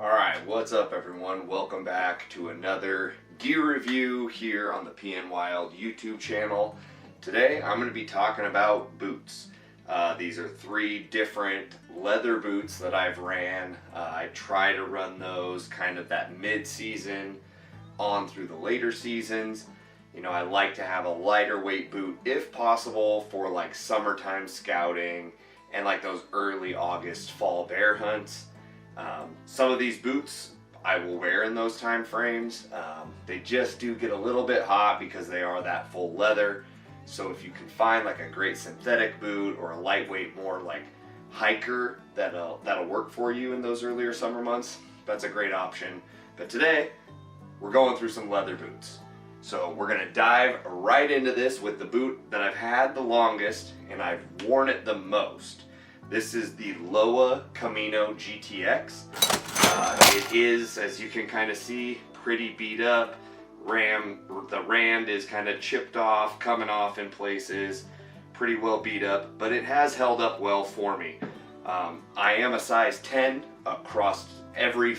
Alright, what's up everyone? Welcome back to another gear review here on the PN Wild YouTube channel. Today I'm going to be talking about boots. These are 3 different leather boots that I've ran. I try to run those kind of that mid-season on through the later seasons. You know, I like to have a lighter weight boot if possible for like summertime scouting and like those early August fall bear hunts. Some of these boots I will wear in those time frames. They just do get a little bit hot because they are that full leather. So if you can find like a great synthetic boot or a lightweight, more like hiker that'll work for you in those earlier summer months, that's a great option. But today we're going through some leather boots. So we're gonna dive right into this with the boot that I've had the longest and I've worn it the most. This is the Loa Camino GTX. It is, as you can kind of see, pretty beat up. The rand is kind of chipped off, coming off in places, pretty well beat up, but it has held up well for me. I am a size 10 across every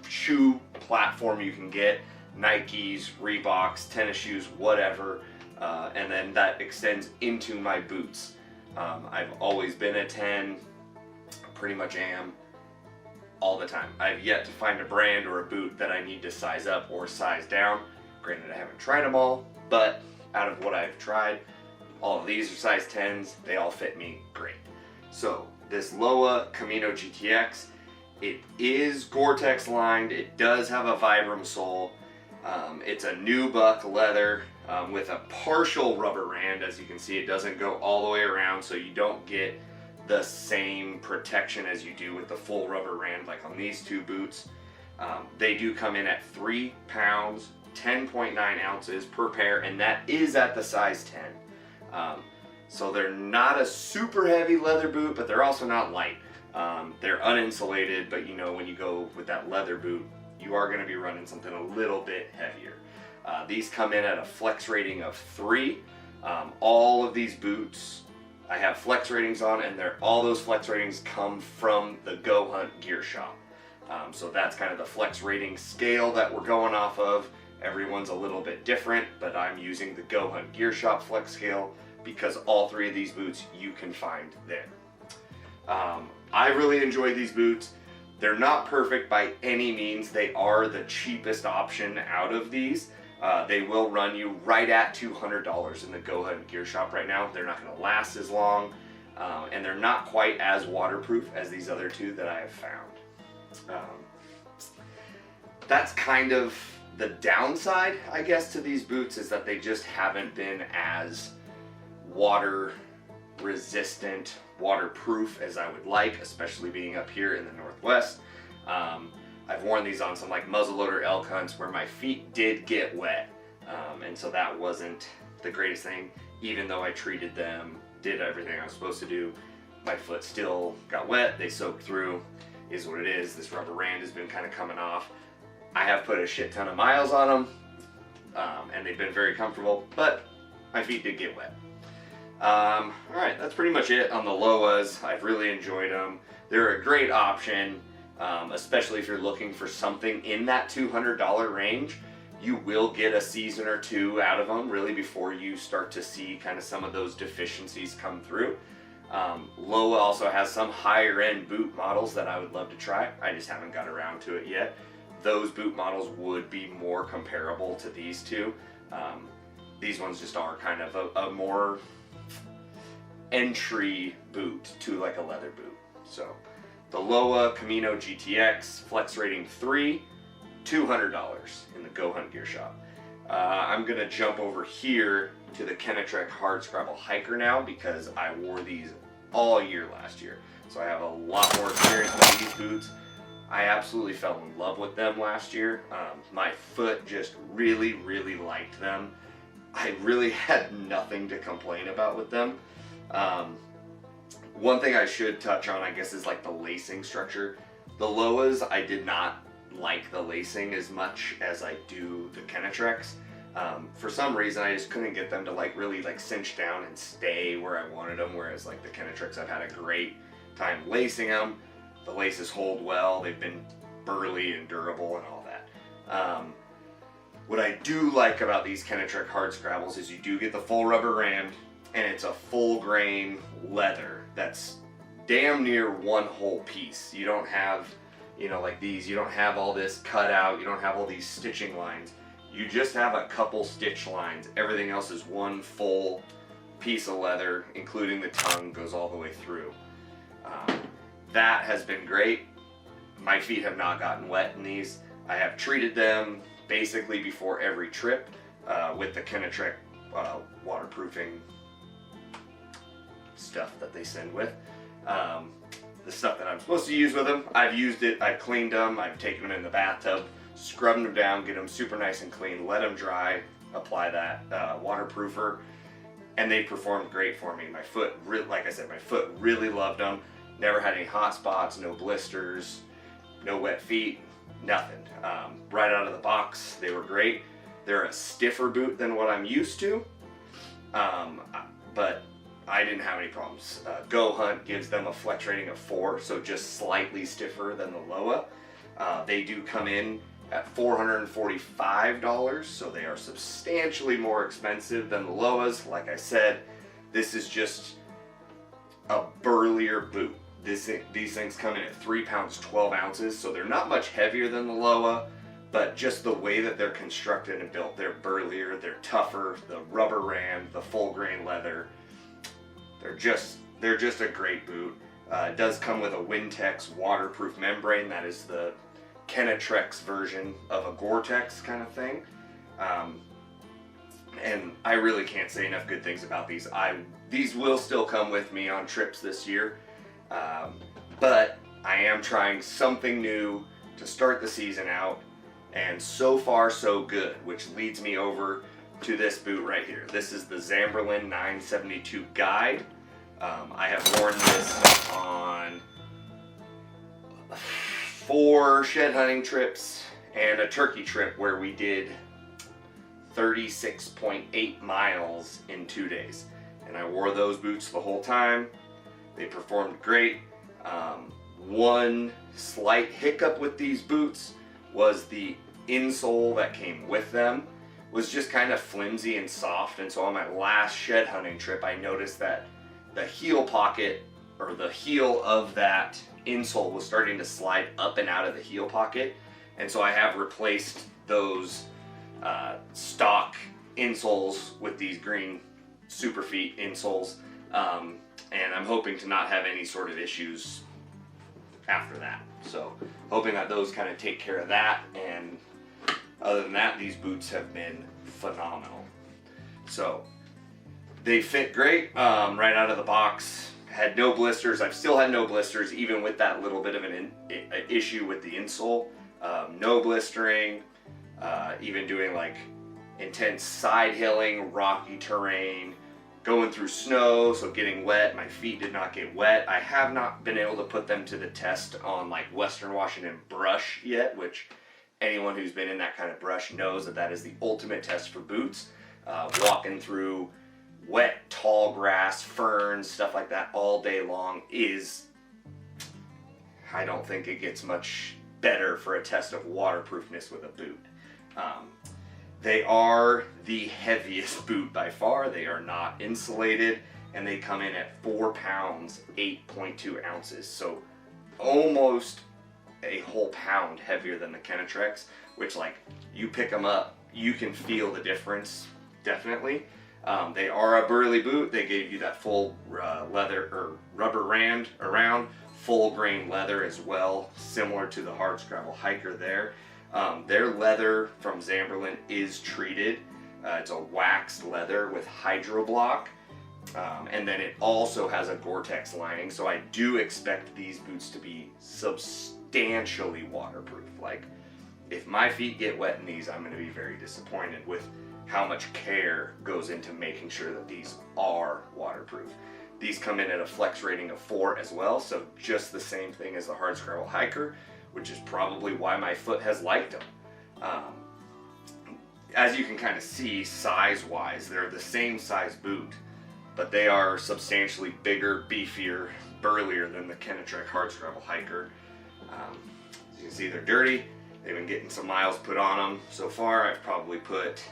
shoe platform you can get, Nikes, Reeboks, tennis shoes, whatever, and then that extends into my boots. I've always been a 10, pretty much am, all the time. I've yet to find a brand or a boot that I need to size up or size down. Granted, I haven't tried them all, but out of what I've tried, all of these are size 10s. They all fit me great. So this Loa Camino GTX, it is Gore-Tex lined. It does have a Vibram sole. It's a nubuck leather with a partial rubber rand. As you can see, it doesn't go all the way around, so you don't get the same protection as you do with the full rubber rand like on these 2 boots. They do come in at 3 pounds, 10.9 ounces per pair, and that is at the size 10. So they're not a super heavy leather boot, but they're also not light. They're uninsulated, but you know, when you go with that leather boot, you are going to be running something a little bit heavier. These come in at a flex rating of 3. All of these boots I have flex ratings on, and all those flex ratings come from the Go Hunt Gear Shop. So that's kind of the flex rating scale that we're going off of. Everyone's a little bit different, but I'm using the Go Hunt Gear Shop flex scale because all 3 of these boots you can find there. I really enjoy these boots. They're not perfect by any means. They are the cheapest option out of these. They will run you right at $200 in the Go Hunt Gear Shop right now. They're not going to last as long, and they're not quite as waterproof as these other 2 that I have found. That's kind of the downside, I guess, to these boots, is that they just haven't been as water resistant, waterproof as I would like, especially being up here in the Northwest. I've worn these on some like muzzleloader elk hunts where my feet did get wet, and so that wasn't the greatest thing. Even though I treated them, did everything I was supposed to do, my foot still got wet. They soaked through, is what it is. This rubber rand has been kind of coming off. I have put a shit ton of miles on them, and they've been very comfortable, but my feet did get wet. Alright, that's pretty much it on the Loas. I've really enjoyed them. They're a great option, especially if you're looking for something in that $200 range. You will get a season or 2 out of them really before you start to see kind of some of those deficiencies come through. Loa also has some higher end boot models that I would love to try. I just haven't got around to it yet. Those boot models would be more comparable to these 2. These ones just are kind of a more entry boot to like a leather boot. So the Loa Camino GTX, flex rating 3, $200 in the Go Hunt Gear Shop. I'm gonna jump over here to the Kenetrek Hard Scrabble Hiker now because I wore these all year last year. So I have a lot more experience with these boots. I absolutely fell in love with them last year. My foot just really, really liked them. I really had nothing to complain about with them. One thing I should touch on, I guess, is like the lacing structure. The Loas, I did not like the lacing as much as I do the Kenetreks. For some reason, I just couldn't get them to like really like cinch down and stay where I wanted them, whereas like the Kenetreks, I've had a great time lacing them. The laces hold well. They've been burly and durable and all that. What I do like about these Kenetrek hardscrabbles is you do get the full rubber ram, and it's a full grain leather that's damn near one whole piece. You don't have, you know, like these, you don't have all this cut out, you don't have all these stitching lines. You just have a couple stitch lines. Everything else is one full piece of leather, including the tongue goes all the way through. That has been great. My feet have not gotten wet in these. I have treated them basically before every trip with the Kenetrek waterproofing stuff that they send with. The stuff that I'm supposed to use with them, I've used it, I've cleaned them, I've taken them in the bathtub, scrubbed them down, get them super nice and clean, let them dry, apply that waterproofer, and they performed great for me. My foot, like I said, my foot really loved them. Never had any hot spots, no blisters, no wet feet, nothing. Right out of the box, they were great. They're a stiffer boot than what I'm used to, but I didn't have any problems. Go Hunt gives them a flex rating of 4, so just slightly stiffer than the Loa. They do come in at $445, so they are substantially more expensive than the Loas. Like I said, this is just a burlier boot. These things come in at 3 pounds 12 ounces, so they're not much heavier than the Loa, but just the way that they're constructed and built, they're burlier, they're tougher, the rubber ram, the full grain leather, they're just a great boot. It does come with a Wintex waterproof membrane. That is the Kenetrek's version of a Gore-Tex kind of thing. And I really can't say enough good things about these. These will still come with me on trips this year. But I am trying something new to start the season out, and so far so good, which leads me over to this boot right here. This is the Zamberlan 972 Guide. I have worn this on 4 shed hunting trips and a turkey trip where we did 36.8 miles in 2 days. And I wore those boots the whole time. They performed great. One slight hiccup with these boots was the insole that came with them was just kind of flimsy and soft, and so on my last shed hunting trip I noticed that the heel pocket, or the heel of that insole, was starting to slide up and out of the heel pocket, and so I have replaced those stock insoles with these green Superfeet insoles, and I'm hoping to not have any sort of issues after that. So hoping that those kind of take care of that, and other than that, these boots have been phenomenal. So they fit great right out of the box. Had no blisters. I've still had no blisters even with that little bit of an issue with the insole. No blistering, even doing like intense side hilling, rocky terrain, going through snow, so getting wet. My feet did not get wet. I have not been able to put them to the test on like Western Washington brush yet, which anyone who's been in that kind of brush knows that that is the ultimate test for boots. Walking through wet, tall grass, ferns, stuff like that all day long is, I don't think it gets much better for a test of waterproofness with a boot. They are the heaviest boot by far. They are not insulated, and they come in at 4 pounds, 8.2 ounces. So almost a whole pound heavier than the Kenetreks, which, like, you pick them up, you can feel the difference, definitely. They are a burly boot. They gave you that full leather or rubber rand around, full grain leather as well, similar to the hardscrabble hiker there. Their leather from Zamberlan is treated. It's a waxed leather with Hydroblock, and then it also has a Gore-Tex lining, so I do expect these boots to be substantially waterproof. Like, if my feet get wet in these, I'm going to be very disappointed with how much care goes into making sure that these are waterproof. These come in at a flex rating of 4 as well, so just the same thing as the hardscrabble hiker, which is probably why my foot has liked them. As you can kind of see, size-wise, they're the same size boot, but they are substantially bigger, beefier, burlier than the Kenetrek hardscrabble hiker. As you can see, they're dirty. They've been getting some miles put on them so far. I've probably put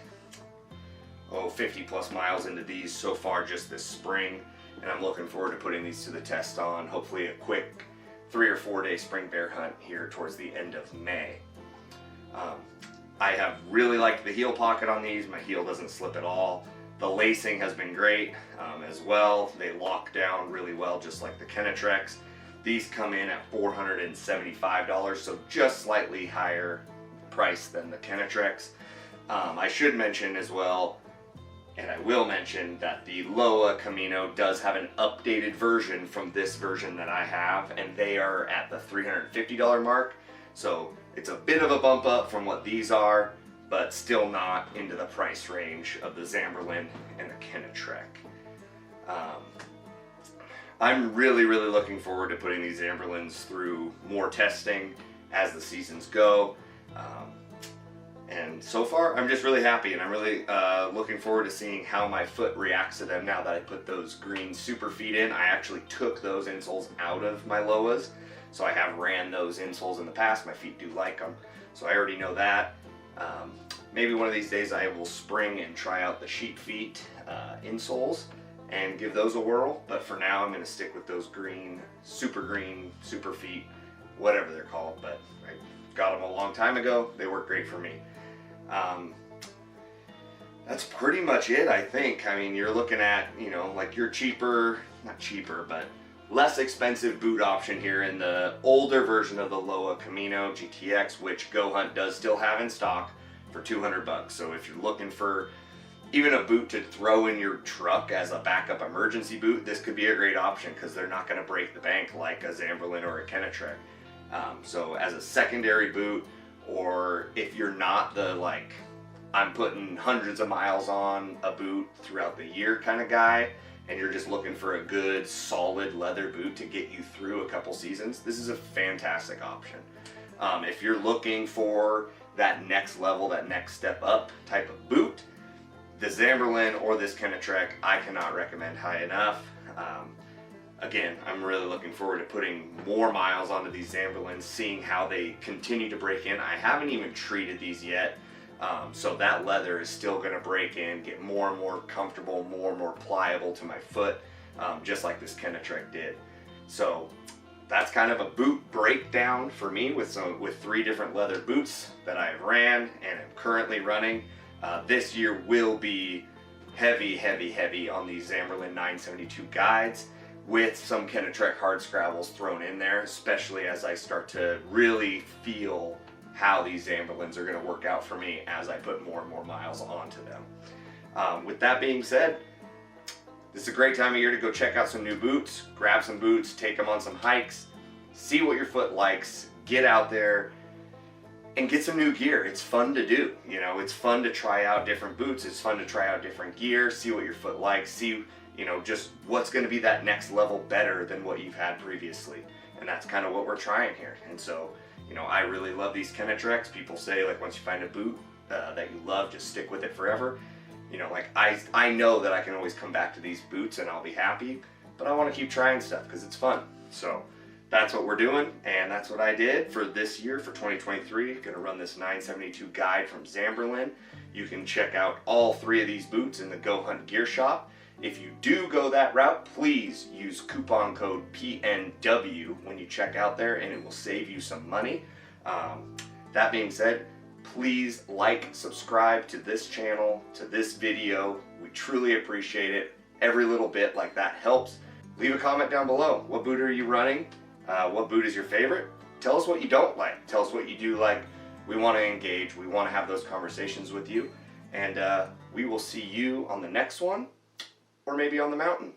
50 plus miles into these so far just this spring, and I'm looking forward to putting these to the test on hopefully a quick 3 or 4 day spring bear hunt here towards the end of May. I have really liked the heel pocket on these. My heel doesn't slip at all. The lacing has been great as well. They lock down really well, just like the Kenetrex. These come in at $475, so just slightly higher price than the Kenetrex. I should mention as well, and I will mention, that the Loa Camino does have an updated version from this version that I have, and they are at the $350 mark. So it's a bit of a bump up from what these are, but still not into the price range of the Zamberlan and the Kenetrek. I'm really looking forward to putting these Zamberlans through more testing as the seasons go. And so far, I'm just really happy, and I'm really looking forward to seeing how my foot reacts to them now that I put those green super feet in. I actually took those insoles out of my Loas, so I have ran those insoles in the past. My feet do like them, so I already know that. Maybe one of these days I will spring and try out the sheep feet insoles and give those a whirl, but for now I'm going to stick with those green super feet, whatever they're called, but I got them a long time ago. They work great for me. That's pretty much it, I think. I mean, you're looking at, you know, like your not cheaper, but less expensive boot option here in the older version of the Loa Camino GTX, which Go Hunt does still have in stock for $200. So if you're looking for even a boot to throw in your truck as a backup emergency boot, this could be a great option because they're not going to break the bank like a Zamberlan or a Kenetrek. So as a secondary boot, or if you're not the like, I'm putting hundreds of miles on a boot throughout the year kind of guy, and you're just looking for a good solid leather boot to get you through a couple seasons, this is a fantastic option. If you're looking for that next level, that next step up type of boot, the Zamberlan or this Kenetrek I cannot recommend high enough. Again, I'm really looking forward to putting more miles onto these Zamberlans, seeing how they continue to break in. I haven't even treated these yet, so that leather is still going to break in, get more and more comfortable, more and more pliable to my foot, just like this Kenetrek did. So that's kind of a boot breakdown for me with 3 different leather boots that I've ran and am currently running. This year will be heavy on these Zamberlan 972 guides, with some Kenetrek hard scrabbles thrown in there, especially as I start to really feel how these Zamberlans are going to work out for me as I put more and more miles onto them. With that being said, this is a great time of year to go check out some new boots, grab some boots, take them on some hikes, see what your foot likes, get out there and get some new gear. It's fun to do, you know, it's fun to try out different boots, it's fun to try out different gear, see what your foot likes, see, you know, just what's going to be that next level better than what you've had previously. And that's kind of what we're trying here. And so, you know, I really love these Kenetreks. People say, like, once you find a boot that you love, just stick with it forever. You know, like, I know that I can always come back to these boots and I'll be happy, but I want to keep trying stuff because it's fun. So that's what we're doing, and that's what I did for this year, for 2023. Going to run this 972 guide from Zamberlan. You can check out all 3 of these boots in the Go Hunt Gear Shop. If you do go that route, please use coupon code PNW when you check out there, and it will save you some money. That being said, please like, subscribe to this channel, to this video. We truly appreciate it. Every little bit like that helps. Leave a comment down below. What boot are you running? What boot is your favorite? Tell us what you don't like. Tell us what you do like. We want to engage. We want to have those conversations with you. And we will see you on the next one, or maybe on the mountain.